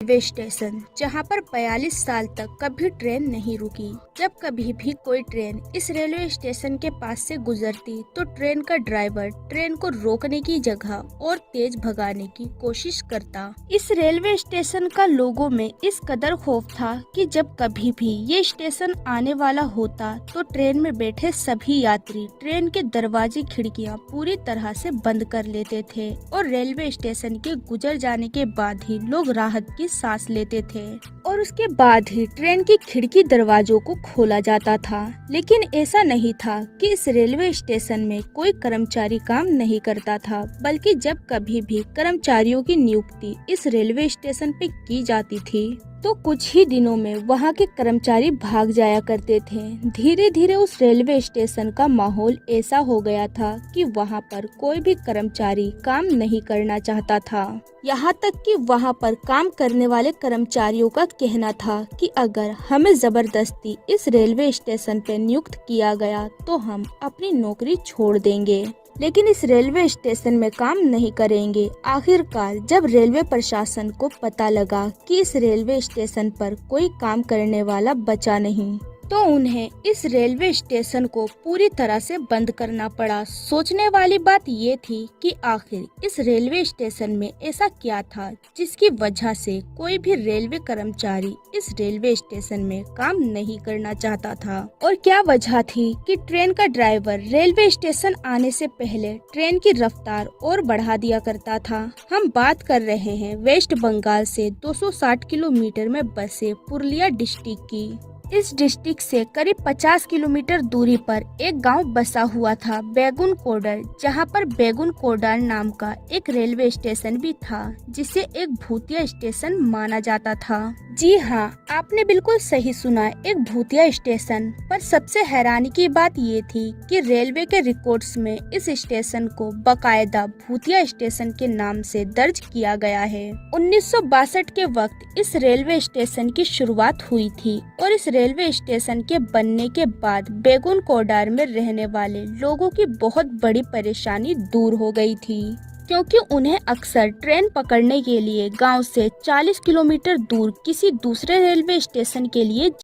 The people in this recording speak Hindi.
रेलवे स्टेशन जहां पर 42 साल तक कभी ट्रेन नहीं रुकी। जब कभी भी कोई ट्रेन इस रेलवे स्टेशन के पास से गुजरती तो ट्रेन का ड्राइवर ट्रेन को रोकने की जगह और तेज भगाने की कोशिश करता। इस रेलवे स्टेशन का लोगों में इस कदर खौफ था कि जब कभी भी ये स्टेशन आने वाला होता तो ट्रेन में बैठे सभी यात्री ट्रेन के दरवाजे खिड़कियां पूरी तरह से बंद कर लेते थे और रेलवे स्टेशन के गुजर जाने के बाद ही लोग राहत की सांस लेते थे और उसके बाद ही ट्रेन की खिड़की दरवाजों को खोला जाता था। लेकिन ऐसा नहीं था कि इस रेलवे स्टेशन में कोई कर्मचारी काम नहीं करता था, बल्कि जब कभी भी कर्मचारियों की नियुक्ति इस रेलवे स्टेशन पे की जाती थी तो कुछ ही दिनों में वहाँ के कर्मचारी भाग जाया करते थे। धीरे धीरे उस रेलवे स्टेशन का माहौल ऐसा हो गया था कि वहाँ पर कोई भी कर्मचारी काम नहीं करना चाहता था। यहाँ तक कि वहाँ पर काम करने वाले कर्मचारियों का कहना था कि अगर हमें जबरदस्ती इस रेलवे स्टेशन पे नियुक्त किया गया तो हम अपनी नौकरी छोड़ देंगे, लेकिन इस रेलवे स्टेशन में काम नहीं करेंगे। आखिरकार जब रेलवे प्रशासन को पता लगा कि इस रेलवे स्टेशन पर कोई काम करने वाला बचा नहीं तो उन्हें इस रेलवे स्टेशन को पूरी तरह से बंद करना पड़ा। सोचने वाली बात ये थी कि आखिर इस रेलवे स्टेशन में ऐसा क्या था जिसकी वजह से कोई भी रेलवे कर्मचारी इस रेलवे स्टेशन में काम नहीं करना चाहता था, और क्या वजह थी कि ट्रेन का ड्राइवर रेलवे स्टेशन आने से पहले ट्रेन की रफ्तार और बढ़ा दिया करता था। हम बात कर रहे हैं वेस्ट बंगाल से 260 किलोमीटर में बसे पुरुलिया डिस्ट्रिक्ट की। इस डिस्ट्रिक्ट से करीब 50 किलोमीटर दूरी पर एक गांव बसा हुआ था बैगुन कोडर, जहां पर बैगुन कोडर नाम का एक रेलवे स्टेशन भी था जिसे एक भूतिया स्टेशन माना जाता था। जी हाँ, आपने बिल्कुल सही सुना, एक भूतिया स्टेशन। पर सबसे हैरानी की बात ये थी कि रेलवे के रिकॉर्ड्स में इस स्टेशन को बकायदा भूतिया स्टेशन के नाम से दर्ज किया गया है। 1962 के वक्त इस रेलवे स्टेशन की शुरुआत हुई थी और इस रेलवे स्टेशन के बनने के बाद बैगुन कोडार में रहने वाले लोगों की बहुत बड़ी परेशानी दूर हो गई थी, क्योंकि उन्हें अक्सर ट्रेन पकड़ने के लिए गांव से 40 किलोमीटर दूर किसी दूसरे रेलवे स्टेशन के लिए